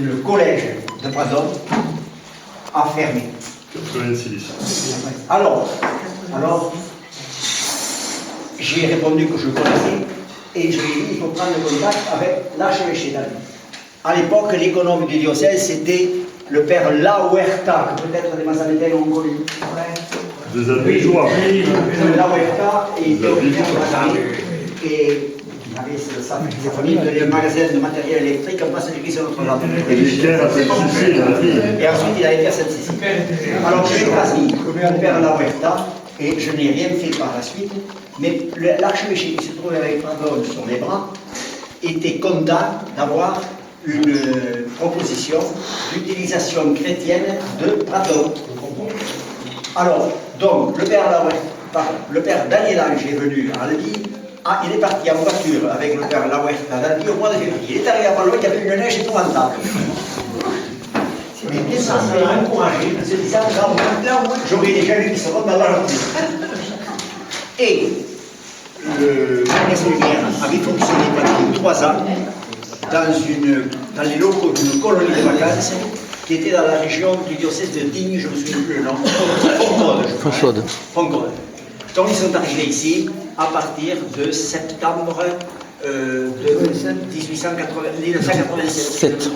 le collège de Pradon a fermé. 86. Alors, j'ai répondu que je connaissais et je lui ai dit il faut prendre contact avec l'archevêché d'Albi. À l'époque, l'économe du diocèse, c'était le père La Huerta, que peut-être des Mazanetels ont connu. Des Albigeois. La Huerta était originaire de Mazanetels et il avait sa famille de les magasins de matériel électrique en face de l'église de Notre-Dame. Et ensuite, il a été à Sainte-Cécile. Alors, j'ai choisi mon père La Huerta et je n'ai rien fait par la suite, mais l'archevêché qui se trouvait avec Pradon sur les bras était content d'avoir une proposition d'utilisation chrétienne de Pradon. Alors, donc, le père Daniel Ange est venu à Albi. Il est parti en voiture avec le père La Huerta d'Albi au mois de février. Il est arrivé à Palois, il y avait une neige épouvantable. Mais ça m'a encouragé, en se disant, là, j'aurais déjà lu qui se rendent dans la journée. Et le magasin lumière avait fonctionné pendant 3 ans dans les locaux d'une colonie de vacances qui était dans la région du diocèse de Digne, je ne me souviens plus le nom, Foncaude. Donc ils sont arrivés ici à partir de septembre de 1987.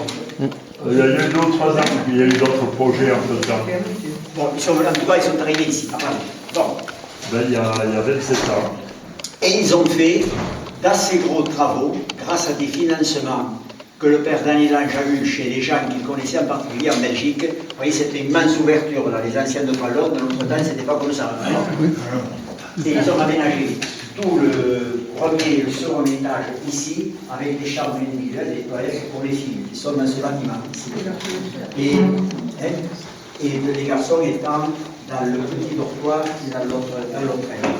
Il y a eu d'autres 3 ans, il y a eu d'autres projets en peu de temps. Bon, en tout cas, ils sont arrivés ici, à Paris. Bon. Ben, il y a 27 ans. Et ils ont fait d'assez gros travaux, grâce à des financements que le père Daniel Ange a eu chez les gens qu'il connaissait, en particulier en Belgique. Vous voyez, c'était une immense ouverture dans les anciens de Pradon. Dans notre temps, c'était pas comme ça. Et ils ont aménagé tout le premier et le second étage ici, avec des chambres individuelles, des toilettes pour les filles, qui sont dans ce bâtiment ici. Et les garçons étant dans le petit dortoir et dans l'autre aile.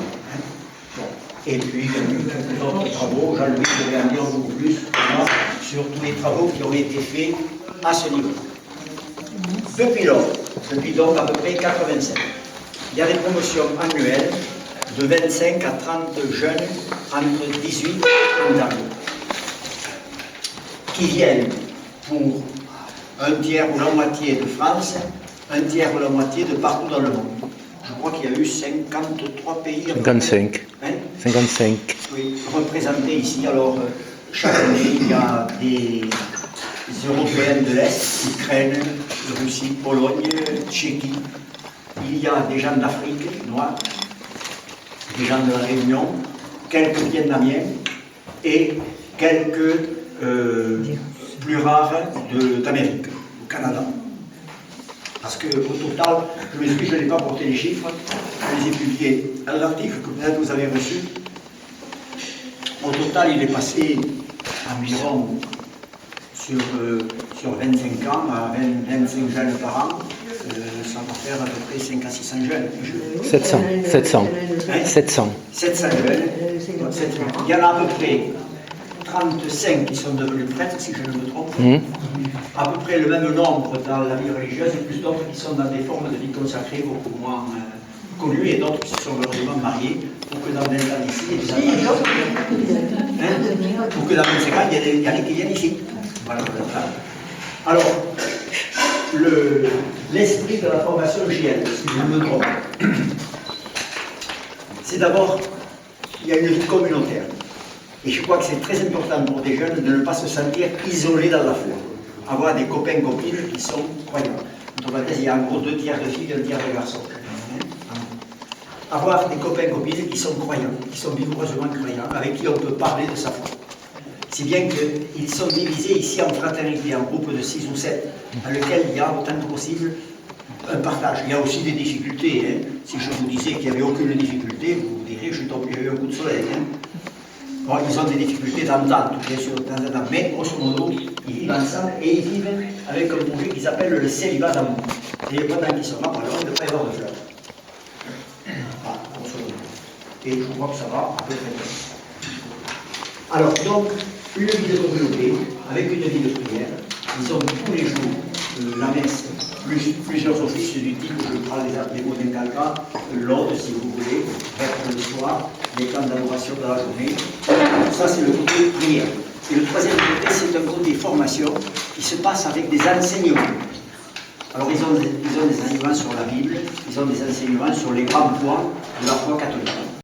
Et puis, quelques autres travaux, Jean-Louis devait en dire beaucoup plus que moi sur tous les travaux qui ont été faits à ce niveau. Depuis donc à peu près 87, il y a des promotions annuelles de 25 à 30 jeunes entre 18 et 30 ans qui viennent pour un tiers ou la moitié de France, un tiers ou la moitié de partout dans le monde. Je crois qu'il y a eu 53 pays. 55. Hein 55. Oui, représentés ici. Alors, chaque année, il y a des Européens de l'Est, Ukraine, Russie, Pologne, Tchéquie. Il y a des gens d'Afrique noire, des gens de la Réunion, quelques Vietnamiens et quelques plus rares d'Amérique, au Canada. Parce qu'au total, je n'ai pas porté les chiffres, je les ai publiés dans l'article que peut-être vous avez reçu. Au total, il est passé environ sur 25 ans à 25 jeunes par an. Ça va faire à peu près 5 à 600 jeunes. 700. Hein 700 jeunes. Il y en a à peu près 35 qui sont devenus prêtres, si je ne me trompe. À peu près le même nombre dans la vie religieuse et plus d'autres qui sont dans des formes de vie consacrée beaucoup moins connues et d'autres qui se sont heureusement mariés pour que dans 20 ans ici, il y ait des enfants. Pour que dans 25 ans, il y en ait qui viennent ici. Voilà. Alors, l'esprit de la formation JL, si je ne me trompe, c'est d'abord, il y a une vie communautaire. Et je crois que c'est très important pour des jeunes de ne pas se sentir isolés dans la foi. Avoir des copains, copines qui sont croyants. Entre parenthèses, il y a en gros 2 tiers de filles et 1 tiers de garçons. Avoir des copains, copines qui sont croyants, qui sont vigoureusement croyants, avec qui on peut parler de sa foi. Si bien qu'ils sont divisés ici en fraternité, en groupe de 6 ou 7, dans lequel il y a autant que possible un partage. Il y a aussi des difficultés. Hein. Si je vous disais qu'il n'y avait aucune difficulté, vous direz j'ai eu un coup de soleil. Hein. Bon, ils ont des difficultés d'entente, bien sûr, mais grosso modo, ils vivent ensemble et ils vivent avec un projet qu'ils appellent le célibat d'amour. Et pendant qu'ils sont là, par exemple, de pas y avoir de fleurs. Voilà, grosso modo. Et je crois que ça va à peu près bien. Alors, donc, une vie de communauté, avec une vie de prière. Ils ont tous les jours la messe, plusieurs offices du type, je prends les mots d'un calca, l'aude, si vous voulez, être le soir, les temps d'adoration dans la journée. Ça, c'est le côté prière. Et le troisième côté, c'est un côté formation qui se passe avec des enseignements. Alors ils ont des enseignements sur la Bible, ils ont des enseignements sur les grands points de la foi catholique.